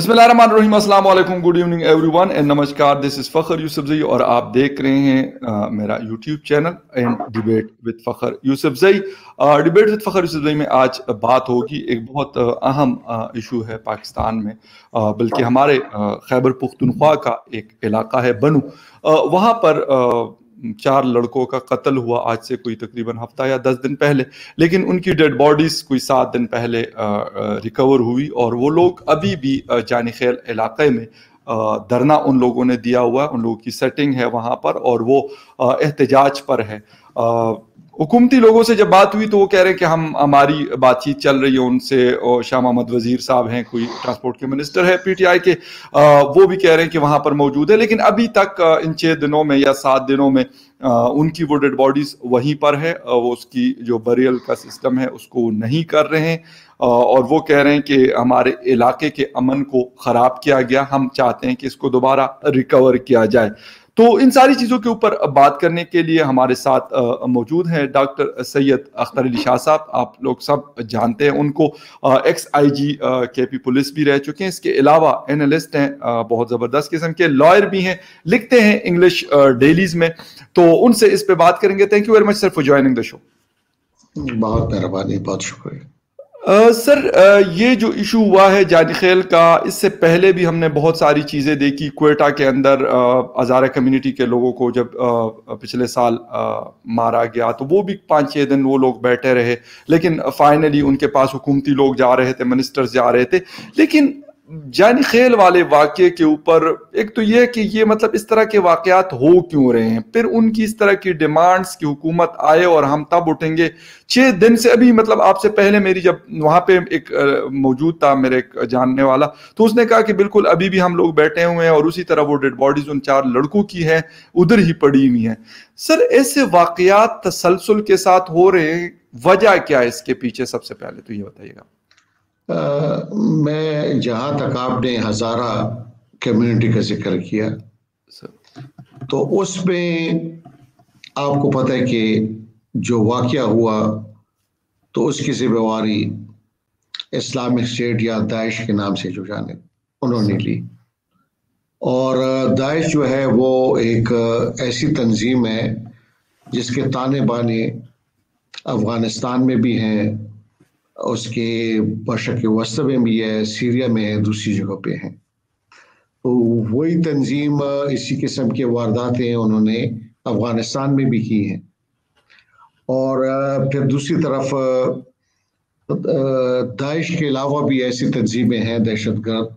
بسم اللہ الرحمن الرحیم. السلام علیکم, good evening everyone and نمسکار. دس از فخر یوسفزئی اور آپ دیکھ رہے ہیں میرا YouTube channel and debate with Fakhar Yousafzai. Debate with Fakhar Yousafzai میں آج بات ہوگی, ایک بہت اہم ایشو ہے پاکستان میں, بلکہ ہمارے خیبر پختونخوا کا ایک علاقہ ہے بنو, وہاں پر 4 لڑکوں کا قتل ہوا آج سے کوئی تقریباً ہفتہ یا 10 دن پہلے, لیکن ان کی ڈیڈ باڈیز کوئی 7 دن پہلے ریکور ہوئی, اور وہ لوگ ابھی بھی جانی خیل علاقے میں دھرنا ان لوگوں نے دیا ہوا, ان لوگوں کی سیٹنگ ہے وہاں پر اور وہ احتجاج پر ہے. حکومتی لوگوں سے جب بات ہوئی تو وہ کہہ رہے ہیں کہ ہماری بات چیت چل رہی ہے ان سے. شاہ محمد وزیر صاحب ہیں, کوئی ٹرانسپورٹ کے منسٹر ہے پی ٹی آئی کے, وہ بھی کہہ رہے ہیں کہ وہاں پر موجود ہے, لیکن ابھی تک ان 6 دنوں میں یا 7 دنوں میں ان کی وہ ڈیڈ باڈیز وہیں پر ہے. وہ اس کی جو بریل کا سسٹم ہے اس کو نہیں کر رہے ہیں, اور وہ کہہ رہے ہیں کہ ہمارے علاقے کے امن کو خراب کیا گیا, ہم چاہتے ہیں کہ اس کو دوبارہ ریکور کیا جائے. تو ان ساری چیزوں کے اوپر بات کرنے کے لیے ہمارے ساتھ موجود ہیں ڈاکٹر سید اختر علی شاہ صاحب. آپ لوگ سب جانتے ہیں ان کو, ایکس آئی جی کے پی پولیس بھی رہ چکے ہیں. اس کے علاوہ اینالسٹ ہیں, بہت زبردست قسم کے لائر بھی ہیں, لکھتے ہیں انگلش ڈیلیز میں. تو ان سے اس پہ بات کریں گے. Thank you very much sir for joining the show. بہت مہربانی, بہت شکریہ. سر, یہ جو ایشو ہوا ہے جانی خیل کا, اس سے پہلے بھی ہم نے بہت ساری چیزیں دیکھی. کوئٹہ کے اندر ہزارہ کمیونٹی کے لوگوں کو جب پچھلے سال مارا گیا تو وہ بھی 5-6 دن وہ لوگ بیٹھے رہے, لیکن فائنلی ان کے پاس حکومتی لوگ جا رہے تھے, منسٹرز جا رہے تھے. لیکن جانی خیل والے واقعے کے اوپر ایک تو یہ کہ یہ مطلب اس طرح کے واقعات ہو کیوں رہے ہیں, پھر ان کی اس طرح کی ڈیمانڈز کی حکومت آئے اور ہم تب اٹھیں گے. 6 دن سے ابھی مطلب آپ سے پہلے میری جب وہاں پہ ایک موجود تھا میرے ایک جاننے والا, تو اس نے کہا کہ بالکل ابھی بھی ہم لوگ بیٹھے ہوئے ہیں اور اسی طرح وہ ڈیڈ باڈیز ان 4 لڑکوں کی ہیں ادھر ہی پڑی ہوئی ہیں. سر, ایسے واقعات تسلسل کے ساتھ ہو رہے ہیں, وجہ کیا ہے اس کے پیچھے؟ سب سے پہلے تو یہ بتائیے گا. میں جہاں تک آپ نے ہزارہ کمیونٹی کا ذکر کیا تو اس میں آپ کو پتہ ہے کہ جو واقعہ ہوا تو اس کی ذمہ داری اسلامک اسٹیٹ یا داعش کے نام سے جو جانے انہوں نے لی. اور داعش جو ہے وہ ایک ایسی تنظیم ہے جس کے تانے بانے افغانستان میں بھی ہیں, اس کے مشرق وسط میں بھی ہے, سیریا میں ہے, دوسری جگہ پہ ہیں. تو وہی تنظیم اسی قسم کے وارداتیں انہوں نے افغانستان میں بھی کی ہیں. اور پھر دوسری طرف داعش کے علاوہ بھی ایسی تنظیمیں ہیں دہشت گرد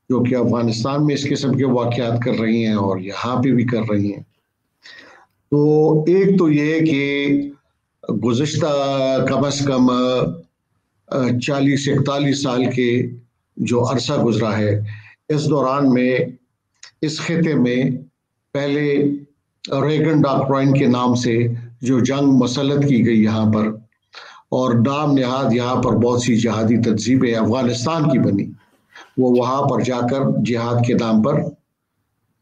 جو کہ افغانستان میں اس قسم کے واقعات کر رہی ہیں اور یہاں پہ بھی کر رہی ہیں. تو ایک تو یہ کہ گزشتہ کم از کم 40-41 سال کے جو عرصہ گزرا ہے, اس دوران میں اس خطے میں پہلے ریگن ڈاکٹرائن کے نام سے جو جنگ مسلط کی گئی یہاں پر, اور نام نہاد یہاں پر بہت سی جہادی تنظیمیں افغانستان کی بنی, وہ وہاں پر جا کر جہاد کے نام پر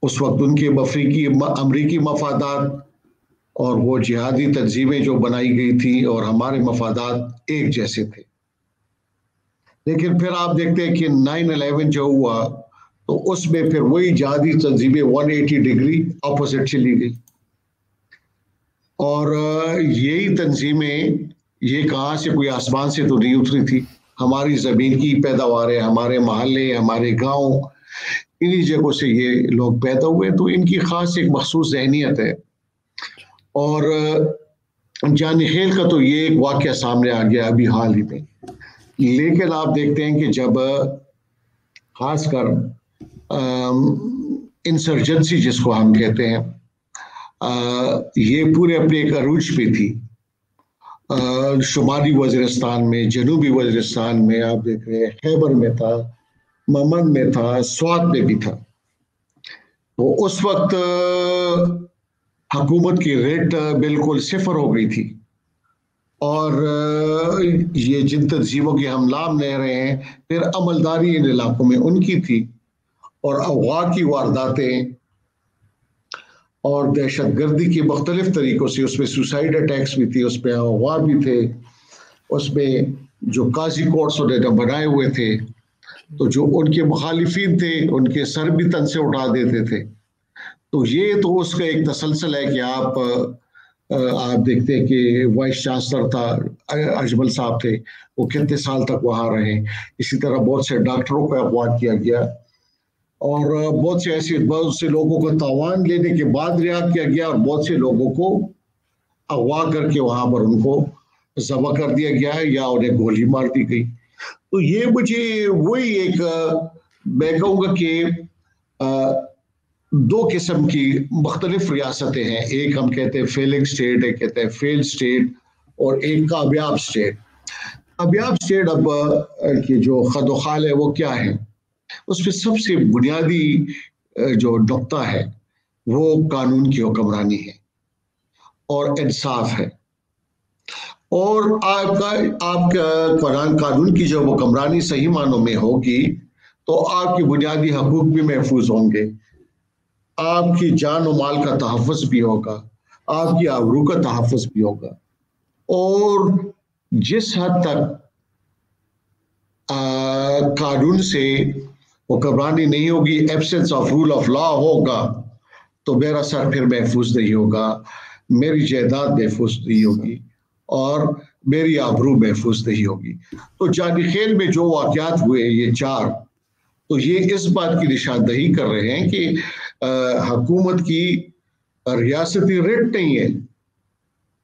اس وقت ان کے امریکی مفادات اور وہ جہادی تنظیمیں جو بنائی گئی تھیں اور ہمارے مفادات ایک جیسے تھے. لیکن پھر آپ دیکھتے ہیں کہ 9/11 جو ہوا تو اس میں پھر وہی جہادی تنظیمیں 180 ڈگری اپوزٹ چلی گئی. اور یہی تنظیمیں یہ کہاں سے کوئی آسمان سے تو نہیں اتری تھی, ہماری زمین کی پیداوار ہے, ہمارے محلے, ہمارے گاؤں, انہی جگہوں سے یہ لوگ پیدا ہوئے. تو ان کی خاص ایک مخصوص ذہنیت ہے. اور جانی خیل کا تو یہ ایک واقعہ سامنے آ گیا ابھی حال ہی میں. لیکن آپ دیکھتے ہیں کہ جب خاص کر انسرجنسی جس کو ہم کہتے ہیں, یہ پورے اپنے ایک عروج پہ تھی. شمالی وزیرستان میں, جنوبی وزیرستان میں, آپ دیکھ رہے ہیں خیبر میں تھا, ممن میں تھا, سوات میں بھی تھا. تو اس وقت حکومت کی ریٹ بالکل 0 ہو گئی تھی, اور یہ جن تنظیموں کے ہم نام لے رہے ہیں پھر عملداری ان علاقوں میں ان کی تھی, اور اغوا کی وارداتیں اور دہشت گردی کی مختلف طریقوں سے, اس میں سوسائڈ اٹیکس بھی تھی, اس میں اغوا بھی تھے, اس میں جو قاضی کورٹس انہوں نے بنائے ہوئے تھے تو جو ان کے مخالفین تھے ان کے سر بھی تن سے اٹھا دیتے تھے. تو یہ تو اس کا ایک تسلسل ہے کہ آپ دیکھتے ہیں کہ وائس چانسلر تھا اجمل صاحب تھے, وہ کتنے سال تک وہاں رہے. اسی طرح بہت سے ڈاکٹروں کو اغوا کیا گیا اور بہت سے لوگوں کو تاوان لینے کے بعد رہا کیا گیا اور بہت سے لوگوں کو اغوا کر کے وہاں پر ان کو ذبح کر دیا گیا یا انہیں گولی مار دی گئی. تو یہ مجھے وہی ایک میں کہوں گا کہ دو قسم کی مختلف ریاستیں ہیں, ایک ہم کہتے ہیں فیلنگ سٹیٹ, ایک کہتے ہیں فیل سٹیٹ, اور ایک کامیاب سٹیٹ. کامیاب سٹیٹ اب کی جو خد و خال ہے وہ کیا ہے, اس پہ سب سے بنیادی جو نقطہ ہے وہ قانون کی حکمرانی ہے اور انصاف ہے. اور آپ کا قانون کی جو حکمرانی صحیح معنوں میں ہوگی تو آپ کی بنیادی حقوق بھی محفوظ ہوں گے, آپ کی جان و مال کا تحفظ بھی ہوگا, آپ کی آبرو کا تحفظ بھی ہوگا. اور جس حد تک قانون سے حکمرانی نہیں ہوگی, absence of rule of law ہوگا, تو میرا سر پھر محفوظ نہیں ہوگا, میری جائیداد محفوظ نہیں ہوگی اور میری آبرو محفوظ نہیں ہوگی. تو جانی خیل میں جو واقعات ہوئے یہ 4, تو یہ اس بات کی نشاندہی کر رہے ہیں کہ حکومت کی ریاستی ریٹ نہیں ہے,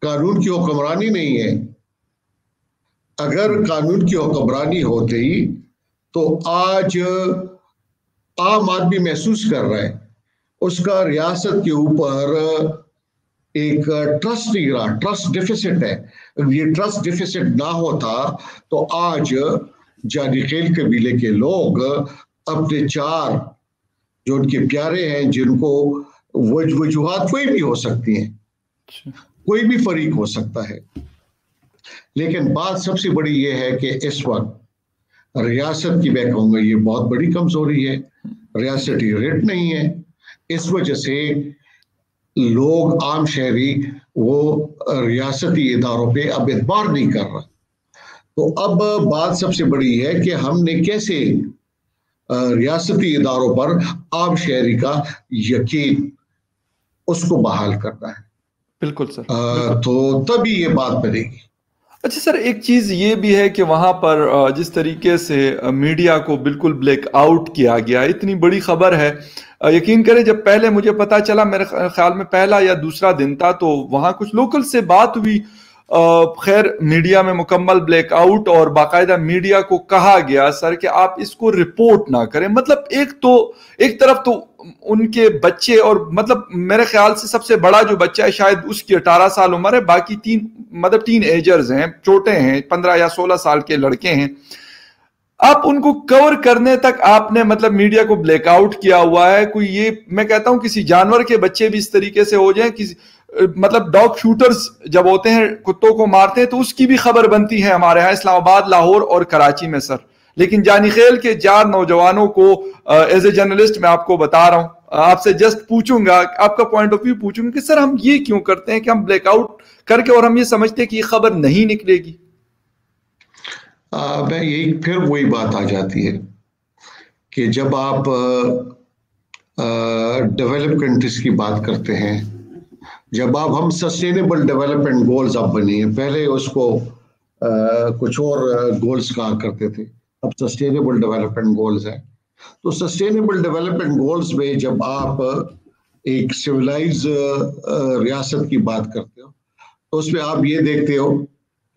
قانون کی حکمرانی نہیں ہے. اگر قانون کی حکمرانی ہوتی تو آج عام آدمی محسوس کر رہا ہے اس کا ریاست کے اوپر ایک ٹرسٹ نہیں رہا, ٹرسٹ ڈیفیسٹ ہے. یہ ٹرسٹ ڈیفیسٹ نہ ہوتا تو آج جانی خیل قبیلے کے لوگ اپنے 4 جو ان کے پیارے ہیں, جن کو وجوہات کوئی بھی ہو سکتی ہیں, کوئی بھی فریق ہو سکتا ہے, لیکن بات سب سے بڑی یہ ہے کہ اس وقت ریاست کی میں کہوں گا یہ بہت بڑی کمزوری ہے, ریاستی ریٹ نہیں ہے. اس وجہ سے لوگ عام شہری وہ ریاستی اداروں پہ اب اعتبار نہیں کر رہا. تو اب بات سب سے بڑی ہے کہ ہم نے کیسے ریاستی اداروں پر عام شہری کا یقین اس کو بحال کرنا ہے. بالکل سر, تو تبھی یہ بات بنے گی. اچھا سر, ایک چیز یہ بھی ہے کہ وہاں پر جس طریقے سے میڈیا کو بالکل بلیک آؤٹ کیا گیا, اتنی بڑی خبر ہے, یقین کریں جب پہلے مجھے پتا چلا, میرے خیال میں پہلا یا دوسرا دن تھا, تو وہاں کچھ لوکل سے بات ہوئی, خیر میڈیا میں مکمل بلیک آؤٹ اور باقاعدہ میڈیا کو کہا گیا سر کہ آپ اس کو رپورٹ نہ کریں. مطلب ایک طرف تو ان کے بچے, اور مطلب میرے خیال سے سب سے بڑا جو بچہ ہے شاید اس کی 18 سال عمر ہے, باقی 3 ٹین ایجرز ہیں, چھوٹے ہیں, 15 یا 16 سال کے لڑکے ہیں. آپ ان کو کور کرنے تک آپ نے مطلب میڈیا کو بلیک آؤٹ کیا ہوا ہے. کوئی یہ میں کہتا ہوں کسی جانور کے بچے بھی اس طریقے سے ہو جائیں, مطلب ڈاگ شوٹرز جب ہوتے ہیں کتوں کو مارتے ہیں تو اس کی بھی خبر بنتی ہے ہمارے ہاں اسلام آباد, لاہور اور کراچی میں سر. لیکن جانی خیل کے 4 نوجوانوں کو ایز اے جرنلسٹ میں آپ کو بتا رہا ہوں, آپ سے جسٹ پوچھوں گا, آپ کا پوائنٹ آف ویو پوچھوں گا کہ سر ہم یہ کیوں کرتے ہیں کہ ہم بلیک آؤٹ کر کے اور ہم یہ سمجھتے ہیں کہ یہ خبر نہیں نکلے گی. میں یہی پھر وہی بات آ جاتی ہے کہ جب آپ ڈیولپ کنٹریز کی بات کرتے ہیں, جب آپ ہم سسٹینیبل ڈیولپمنٹ گولز اب بنی ہیں, پہلے اس کو کچھ اور گولز کہا کرتے تھے, اب سسٹینیبل ڈیولپمنٹ گولز ہیں. تو سسٹینیبل ڈیولپمنٹ گولز میں جب آپ ایک سویلائز ریاست کی بات کرتے ہو تو اس میں آپ یہ دیکھتے ہو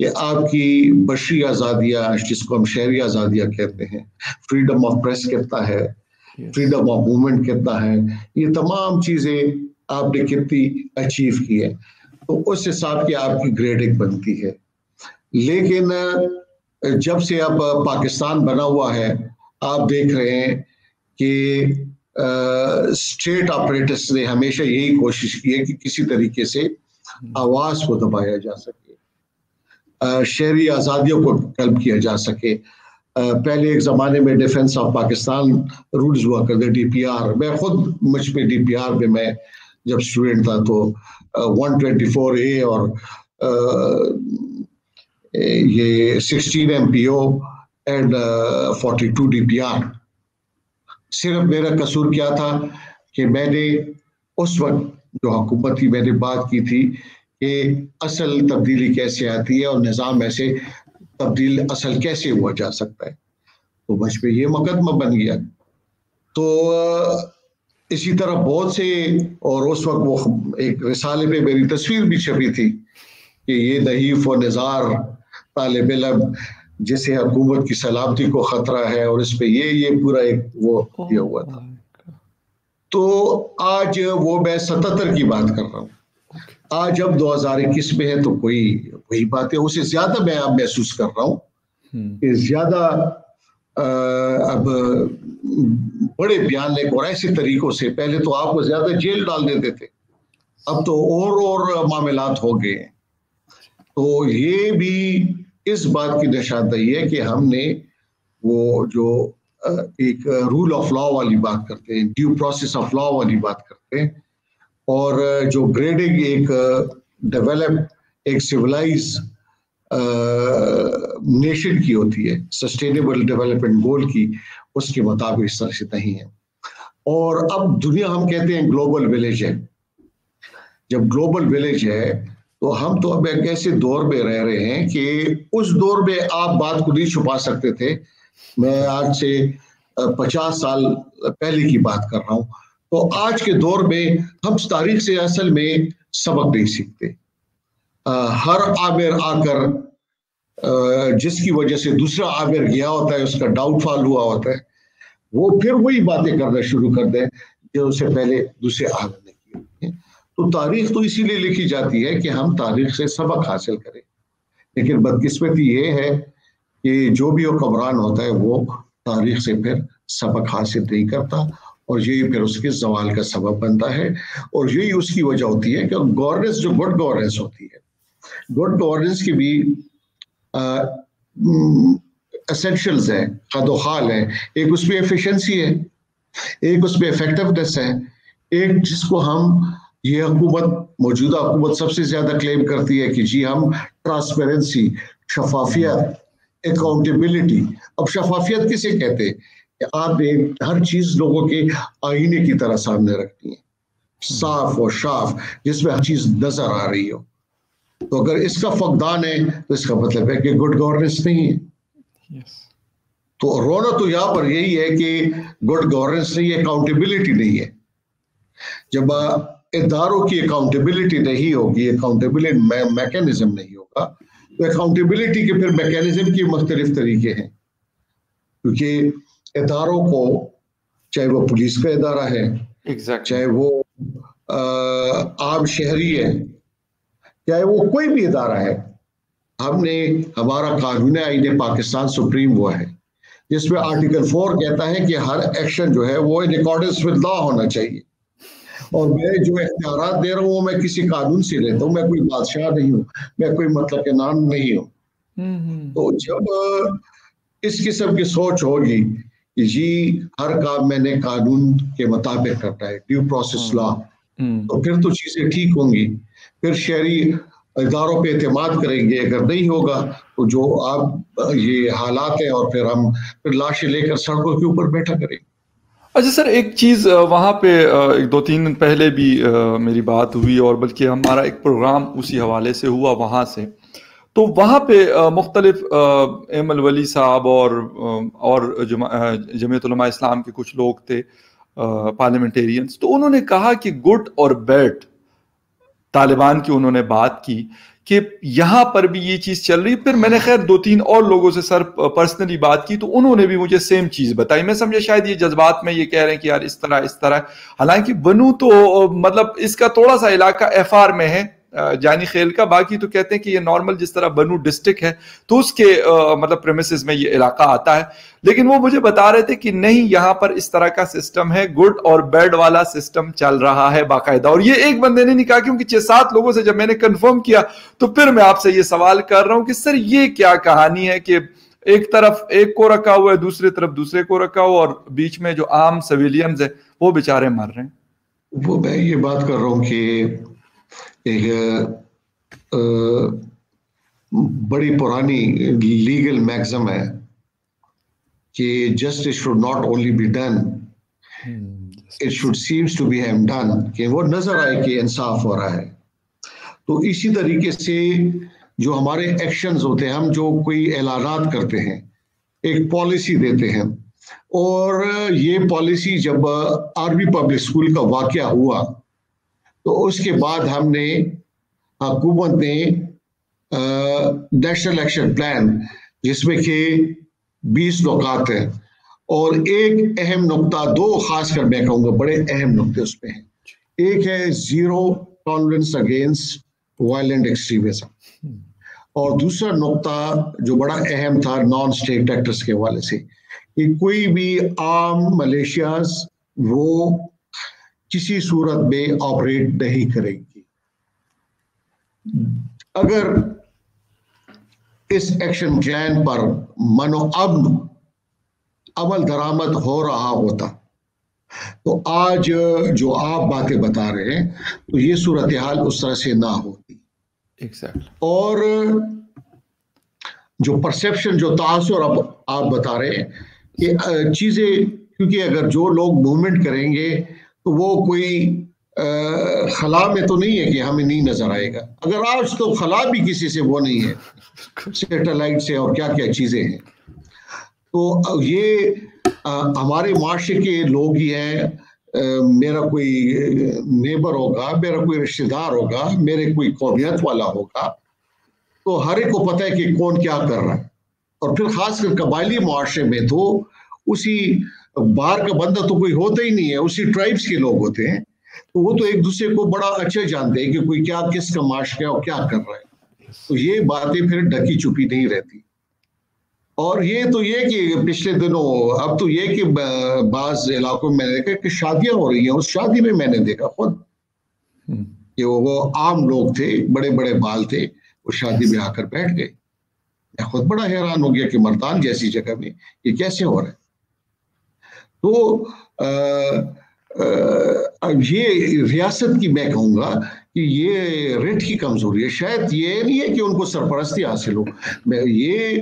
کہ آپ کی بشری آزادیاں, جس کو ہم شہری آزادیاں کہتے ہیں, فریڈم آف پریس کہتا ہے, فریڈم آف موومنٹ کہتا ہے, یہ تمام چیزیں آپ نے کتنی اچیو کی ہے, تو اس حساب کی آپ کی گریڈنگ بنتی ہے. لیکن جب سے اب پاکستان بنا ہوا ہے آپ دیکھ رہے ہیں کہ اسٹیٹ آپریٹرز نے ہمیشہ یہی کوشش کی ہے کہ کسی طریقے سے آواز کو دبایا جا سکے, شہری آزادیوں کو قلب کیا جا سکے. پہلے ایک زمانے میں ڈیفنس آف پاکستان رولز ہوا کرتے, ڈی پی آر, میں خود مجھ پہ ڈی پی آر میں میں جب اسٹوڈنٹ تھا تو 124A اور یہ 16 MPO and 42 DPR. صرف میرا قصور کیا تھا کہ میں نے اس وقت جو حکومت کی میں نے بات کی تھی کہ اصل تبدیلی کیسے آتی ہے اور نظام ایسے تبدیل اصل کیسے ہوا جا سکتا ہے، تو مجھ پہ یہ مقدمہ بن گیا. تو اسی طرح بہت سے، اور اس وقت وہ ایک رسالے پہ میری تصویر بھی چھپی تھی کہ یہ نحیف و نزار طالب علم جسے حکومت کی سلامتی کو خطرہ ہے، اور اس پہ یہ پورا ایک وہ کیا ہوا تھا. تو آج وہ میں 77 کی بات کر رہا ہوں، آج اب 2021 میں ہے، تو وہی باتیں اسے زیادہ میں اب محسوس کر رہا ہوں کہ زیادہ اب بڑے بیان لے اور ایسے طریقوں سے، پہلے تو آپ کو زیادہ جیل ڈال دیتے تھے، اب تو اور معاملات ہو گئے ہیں. تو یہ بھی اس بات کی نشاندہی ہے کہ ہم نے وہ جو ایک رول آف لا والی بات کرتے ہیں، ڈیو پروسیس آف لا والی بات کرتے ہیں، اور جو گریڈنگ ایک ڈیولپ ایک سیولائز نیشن کی ہوتی ہے، سسٹینیبل ڈیولپمنٹ گول کی، اس کے مطابق اس طرح سے نہیں ہے. اور اب دنیا ہم کہتے ہیں گلوبل ولیج ہے. جب گلوبل ولیج ہے تو ہم تو اب ایک ایسے دور میں رہ رہے ہیں کہ اس دور میں آپ بات کو نہیں چھپا سکتے تھے. میں آج سے 50 سال پہلے کی بات کر رہا ہوں. تو آج کے دور میں ہم تاریخ سے اصل میں سبق نہیں سیکھتے. ہر عابر آ کر جس کی وجہ سے دوسرا عابر گیا ہوتا ہے، اس کا ڈاؤن فال ہوا ہوتا ہے، وہ پھر وہی باتیں کرنا شروع کر دیں جو اس سے پہلے دوسرے عابر نے کی ہوتی ہیں. تو تاریخ تو اسی لیے لکھی جاتی ہے کہ ہم تاریخ سے سبق حاصل کریں. لیکن بدقسمتی یہ ہے کہ جو بھی حکمران ہوتا ہے وہ تاریخ سے پھر سبق حاصل نہیں کرتا، اور یہی پھر اس کے زوال کا سبب بنتا ہے. اور یہی اس کی وجہ ہوتی ہے کہ گورننس جو گڈ گورننس ہوتی ہے، گڈ گورننس کی بھی اسینشلز ہیں، خد و خال ہیں. ایک اس میں ایفیشنسی ہے، ایک اس میں افیکٹونیس ہے، ایک جس کو ہم یہ حکومت، موجودہ حکومت سب سے زیادہ کلیم کرتی ہے کہ جی ہم ٹرانسپیرنسی، شفافیت، اکاؤنٹیبلٹی. اب شفافیت کسے کہتے ہیں کہ آپ ہر چیز لوگوں کے آئینے کی طرح سامنے رکھتی ہیں، صاف و شاف، جس میں ہر چیز نظر آ رہی ہو. تو اگر اس کا فقدان ہے تو اس کا مطلب ہے کہ گڈ گورننس نہیں ہے. تو رونا تو یہاں پر یہی ہے کہ گڈ گورننس نہیں ہے، اکاؤنٹیبلٹی نہیں ہے. جب اداروں کی اکاؤنٹیبلٹی نہیں ہوگی، اکاؤنٹیبلٹی میکینزم نہیں ہوگا، تو اکاؤنٹیبلٹی کے پھر میکینزم کی مختلف طریقے ہیں. کیونکہ اداروں کو، چاہے وہ پولیس کا ادارہ ہے، چاہے وہ عام شہری ہے، چاہے وہ کوئی بھی ادارہ ہے، ہم نے ہمارا قانون آئین پاکستان سپریم وہ ہے جس میں آرٹیکل 4 کہتا ہے کہ ہر ایکشن جو ہے وہ ان اکارڈنس ود لا ہونا چاہیے. اور میں جو اختیارات دے رہا ہوں وہ میں کسی قانون سے لیتا ہوں، میں کوئی بادشاہ نہیں ہوں، میں کوئی مطلب کے نام نہیں ہوں. تو جب اس قسم کی سوچ ہوگی کہ جی ہر کام میں نے قانون کے مطابق کرنا ہے، ڈیو پروسیس لا، تو پھر تو چیزیں ٹھیک ہوں گی. پھر شہری اداروں پہ اعتماد کریں گے. اگر نہیں ہوگا تو جو آپ یہ حالات ہیں، اور پھر ہم پھر لاشیں لے کر سڑکوں کے اوپر بیٹھا کریں گے. اچھا سر، ایک چیز وہاں پہ 2-3 دن پہلے بھی میری بات ہوئی، اور بلکہ ہمارا ایک پروگرام اسی حوالے سے ہوا وہاں سے. تو وہاں پہ مختلف ایم الولی صاحب اور جمعیت علماء اسلام کے کچھ لوگ تھے، پارلیمنٹیرینز. تو انہوں نے کہا کہ گڈ اور بیڈ طالبان کی انہوں نے بات کی کہ یہاں پر بھی یہ چیز چل رہی. پھر میں نے خیر 2-3 اور لوگوں سے سر پرسنلی بات کی، تو انہوں نے بھی مجھے سیم چیز بتائی. میں سمجھا شاید یہ جذبات میں یہ کہہ رہے ہیں کہ یار اس طرح، حالانکہ بنو تو مطلب اس کا تھوڑا سا علاقہ FR میں ہے، جانی خیل کا. باقی تو کہتے ہیں کہ یہ نارمل جس طرح بنو ڈسٹرکٹ ہے تو اس کے مطلب پریمیسز میں یہ علاقہ آتا ہے. لیکن وہ مجھے بتا رہے تھے کہ نہیں، یہاں پر اس طرح کا سسٹم ہے، گڈ اور بیڈ والا سسٹم چل رہا ہے باقاعدہ. اور یہ ایک بندے نے نہیں کہا، کیونکہ 6-7 لوگوں سے جب میں نے کنفرم کیا تو پھر میں آپ سے یہ سوال کر رہا ہوں کہ سر یہ کیا کہانی ہے کہ ایک طرف ایک کو رکھا ہوا ہے، دوسری طرف دوسرے کو رکھا ہوا، اور بیچ میں جو عام سویلینز ہیں وہ بیچارے مر رہے ہیں. وہ میں یہ بات کر رہا ہوں کہ ایک بڑی پرانی لیگل میگزم ہے کہ justice should not only be done, it should seems to be done, کہ وہ نظر آئے کہ انصاف ہو رہا ہے. تو اسی طریقے سے جو ہمارے ایکشنز ہوتے ہیں، ہم جو کوئی اعلانات کرتے ہیں، ایک پالیسی دیتے ہیں، اور یہ پالیسی جب آرمی پبلک اسکول کا واقعہ ہوا تو اس کے بعد ہم نے حکومت نے نیشنل ایکشن پلان، جس میں کہ 20 نکات ہیں، اور ایک اہم نقطہ، 2 خاص کر میں کہوں گا بڑے اہم نقطے اس میں ہیں. ایک ہے zero tolerance against violent extremism, اور دوسرا نقطہ جو بڑا اہم تھا نان اسٹیٹ ایکٹرز کے حوالے سے، کہ کوئی بھی عام ملیشیاز وہ کسی صورت میں آپریٹ نہیں کرے گی. اگر اس ایکشن پلان پر من و امن عمل درآمد ہو رہا ہوتا تو آج جو آپ باتیں بتا رہے ہیں تو یہ صورتحال اس طرح سے نہ ہوتی. اور جو پرسیپشن، جو تاثر اب آپ بتا رہے ہیں کہ چیزیں، کیونکہ اگر جو لوگ موومنٹ کریں گے تو وہ کوئی خلا میں تو نہیں ہے کہ ہمیں نہیں نظر آئے گا. اگر آج تو خلا بھی کسی سے وہ نہیں ہے، سیٹلائٹ سے اور کیا کیا چیزیں ہیں. تو یہ ہمارے معاشرے کے لوگ ہی ہیں. میرا کوئی نیبر ہوگا، میرا کوئی رشتہ دار ہوگا، میرے کوئی قومیت والا ہوگا، تو ہر ایک کو پتہ ہے کہ کون کیا کر رہا ہے. اور پھر خاص کر قبائلی معاشرے میں تو اسی باہر کا بندہ تو کوئی ہوتا ہی نہیں ہے، اسی ٹرائبس کے لوگ ہوتے ہیں، تو وہ تو ایک دوسرے کو بڑا اچھا جانتے ہیں کہ کوئی کیا کس کا معاشرہ ہے اور کیا کر رہا ہے. تو یہ باتیں پھر ڈھکی چھپی نہیں رہتی. اور یہ تو یہ کہ پچھلے دنوں اب تو یہ کہ بعض علاقوں میں دیکھا کہ شادیاں ہو رہی ہیں. اس شادی میں نے دیکھا خود کہ وہ عام لوگ تھے، بڑے بڑے بال تھے، وہ شادی میں آ کر بیٹھ گئے. میں خود بڑا حیران ہو گیا کہ مردان جیسی جگہ میں یہ کیسے ہو رہا ہے. تو یہ ریاست کی میں کہوں گا کہ یہ ریٹ کی کمزوری ہے. شاید یہ نہیں ہے کہ ان کو سرپرستی حاصل ہو، یہ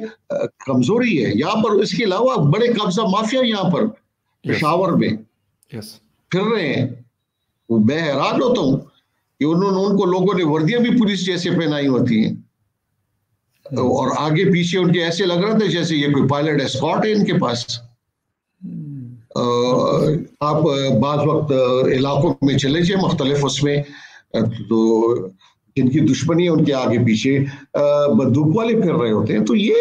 کمزوری ہے یہاں پر. اس کے علاوہ بڑے قبضہ مافیا یہاں پر پشاور میں پھر رہے ہیں. میں حیران ہوتا ہوں کہ ان کو لوگوں نے وردیاں بھی پولیس جیسے پہنائی ہوتی ہیں، اور آگے پیچھے ان کے ایسے لگ رہا تھا جیسے یہ کوئی پائلٹ اسکارٹ ہے ان کے پاس. آپ بعض وقت علاقوں میں چلے جائیں مختلف اس میں، تو جن کی دشمنی ہے ان کے آگے پیچھے بندوق والے پھر رہے ہوتے ہیں. تو یہ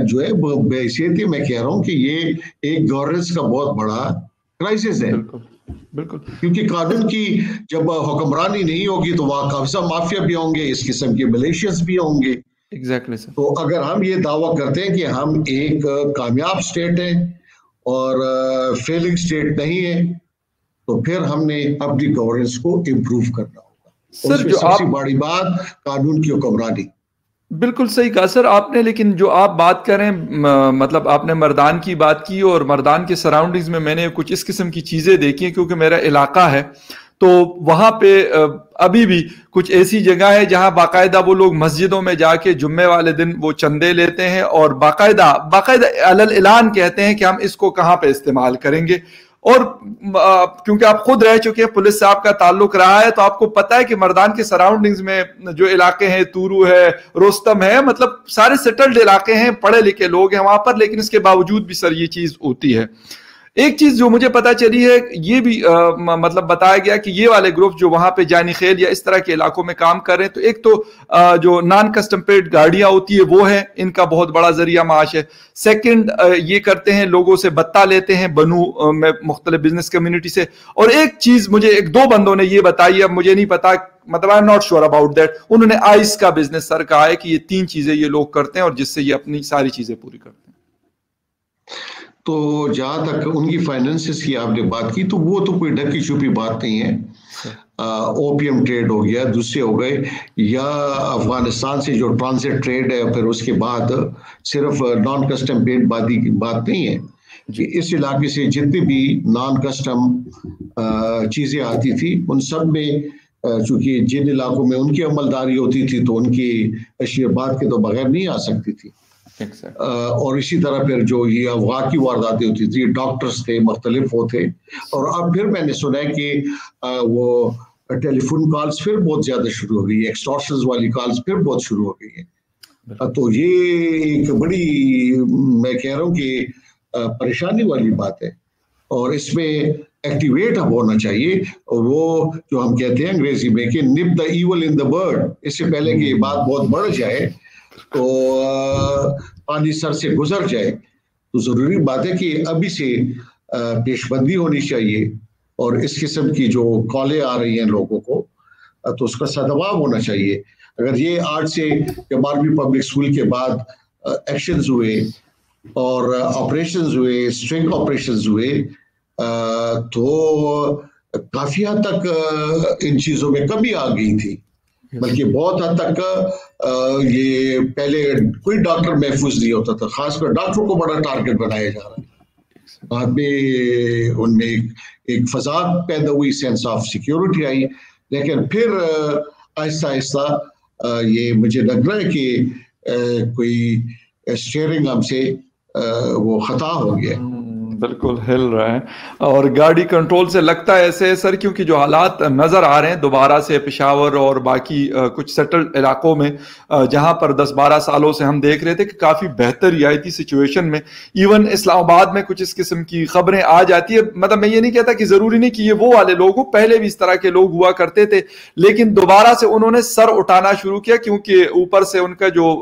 جو ہے بے حیثیت میں کہہ رہا ہوں کہ یہ ایک گورننس کا بہت بڑا کرائسس ہے. بالکل، کیونکہ قانون کی جب حکمرانی نہیں ہوگی تو وہاں قبضہ مافیا بھی ہوں گے، اس قسم کے ملیشیاز بھی ہوں گے. تو اگر ہم یہ دعویٰ کرتے ہیں کہ ہم ایک کامیاب سٹیٹ ہیں اور فیلنگ سٹیٹ نہیں ہے، تو پھر ہم نے اپنی گورننس کو امپروو کرنا ہوگا. اس میں سب سے بڑی بات قانون کی حکمرانی. بالکل صحیح کہا سر آپ نے. لیکن جو آپ بات کریں، مطلب آپ نے مردان کی بات کی، اور مردان کے سراؤنڈنگز میں نے کچھ اس قسم کی چیزیں دیکھی ہیں کیونکہ میرا علاقہ ہے. تو وہاں پہ ابھی بھی کچھ ایسی جگہ ہے جہاں باقاعدہ وہ لوگ مسجدوں میں جا کے جمعے والے دن وہ چندے لیتے ہیں، اور باقاعدہ اعلان کہتے ہیں کہ ہم اس کو کہاں پہ استعمال کریں گے. اور کیونکہ آپ خود رہ چکے ہیں، پولیس سے آپ کا تعلق رہا ہے، تو آپ کو پتہ ہے کہ مردان کے سراؤنڈنگز میں جو علاقے ہیں، تورو ہے، روستم ہے، مطلب سارے سیٹلڈ علاقے ہیں، پڑھے لکھے لوگ ہیں وہاں پر. لیکن اس کے باوجود بھی سر یہ چیز ہوتی ہے. ایک چیز جو مجھے پتا چلی ہے، یہ بھی مطلب بتایا گیا کہ یہ والے گروپ جو وہاں پہ جانی خیل یا اس طرح کے علاقوں میں کام کر رہے ہیں، تو ایک تو جو نان کسٹم پیڈ گاڑیاں ہوتی ہے وہ ہے، ان کا بہت بڑا ذریعہ معاش ہے. سیکنڈ، یہ کرتے ہیں لوگوں سے بتا لیتے ہیں بنو میں مختلف بزنس کمیونٹی سے. اور ایک چیز مجھے 1-2 بندوں نے یہ بتائی، اب مجھے نہیں پتا، مطلب I am not sure about that. انہوں نے آئس کا بزنس سر کہا ہے کہ یہ 3 چیزیں یہ لوگ کرتے ہیں اور جس سے یہ اپنی ساری چیزیں پوری کرتے ہیں. تو جہاں تک ان کی فائنینسز کی آپ نے بات کی، تو وہ تو کوئی ڈھکی چھپی بات نہیں ہے. اوپیم ٹریڈ ہو گیا، دوسرے ہو گئے، یا افغانستان سے جو ٹرانزٹ ٹریڈ ہے، پھر اس کے بعد صرف نان کسٹم پیڈ بات نہیں ہے. اس علاقے سے جتنی بھی نان کسٹم چیزیں آتی تھی ان سب میں، چونکہ جن علاقوں میں ان کی عملداری ہوتی تھی تو ان کی اشیاء بات کے تو بغیر نہیں آ سکتی تھی. اور اسی طرح پھر جو یہ افغان کی وارداتیں ہوتی تھی، ڈاکٹرز تھے مختلف وہ تھے. اور اب پھر میں نے سنا ہے کہ وہ ٹیلی فون کالز پھر بہت زیادہ شروع ہو گئی ہے، ایکسٹورشنز والی کالز پھر بہت شروع ہو گئی ہیں. تو یہ ایک بڑی میں کہہ رہا ہوں کہ پریشانی والی بات ہے، اور اس میں ایکٹیویٹ اب ہونا چاہیے. وہ جو ہم کہتے ہیں انگریزی میں کہ نپ دا ایول ان دا برڈ، اس سے پہلے کہ یہ بات بہت بڑھ جائے تو پانی سر سے گزر جائے، تو ضروری بات ہے کہ ابھی سے پیش بندی ہونی چاہیے. اور اس قسم کی جو کالیں آ رہی ہیں لوگوں کو تو اس کا سدباب ہونا چاہیے. اگر یہ 8 سے 12ویں پبلک اسکول کے بعد ایکشنز ہوئے اور آپریشنز ہوئے، اسٹرنگ آپریشنز ہوئے، تو کافی حد تک ان چیزوں میں کمی آ گئی تھی. بلکہ بہت حد تک یہ پہلے کوئی ڈاکٹر محفوظ نہیں ہوتا تھا، خاص کر ڈاکٹروں کو بڑا ٹارگٹ بنایا جا رہا ہے. بعد میں ان میں ایک فضا پیدا ہوئی، سینس آف سیکیورٹی آئی، لیکن پھر آہستہ آہستہ یہ مجھے لگ رہا ہے کہ کوئی اسٹیئرنگ ہم سے وہ خطا ہو گیا. بالکل ہل رہا ہے اور گاڑی کنٹرول سے لگتا ہے ایسے سر، کیونکہ جو حالات نظر آ رہے ہیں دوبارہ سے پشاور اور باقی کچھ سیٹلڈ علاقوں میں جہاں پر 10-12 سالوں سے ہم دیکھ رہے تھے کہ کافی بہتر رعایتی سچویشن میں، ایون اسلام آباد میں کچھ اس قسم کی خبریں آ جاتی ہے. مطلب میں یہ نہیں کہتا کہ ضروری نہیں کہ یہ وہ والے لوگ ہوں، پہلے بھی اس طرح کے لوگ ہوا کرتے تھے، لیکن دوبارہ سے انہوں نے سر اٹھانا شروع کیا کیونکہ اوپر سے ان کا جو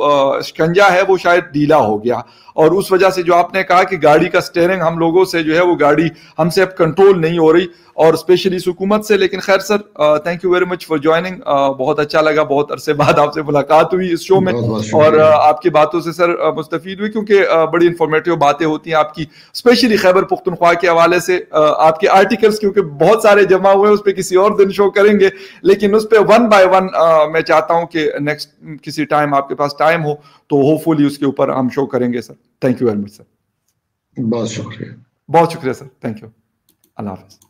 شکنجا ہے وہ شاید ڈھیلا ہو گیا. اور اس وجہ سے جو آپ نے کہا کہ گاڑی کا سٹیئرنگ ہم لوگوں سے جو ہے وہ گاڑی ہم سے اب کنٹرول نہیں ہو رہی، اور اسپیشلی حکومت سے. لیکن خیر sir, thank you very much for joining. بہت اچھا لگا، بہت عرصے بعد آپ سے ملاقات ہوئی اس شو میں، اور آپ کی باتوں سے سر مستفید ہوئی کیونکہ بڑی انفارمیٹیو باتیں ہوتی ہیں آپ کی، اسپیشلی خیبر پختونخوا کے حوالے سے. آپ کے آرٹیکلس کیونکہ بہت سارے جمع ہوئے، اس پہ کسی اور دن شو کریں گے، لیکن اس پہ 1 by 1 میں چاہتا ہوں کہ نیکسٹ کسی ٹائم آپ کے پاس ٹائم ہو تو ہوپ فلی اس کے اوپر ہم شو کریں گے سر. تھینک یو ویری مچ سر. بہت شکریہ. بہت شکریہ سر. Thank you. اللہ حافظ.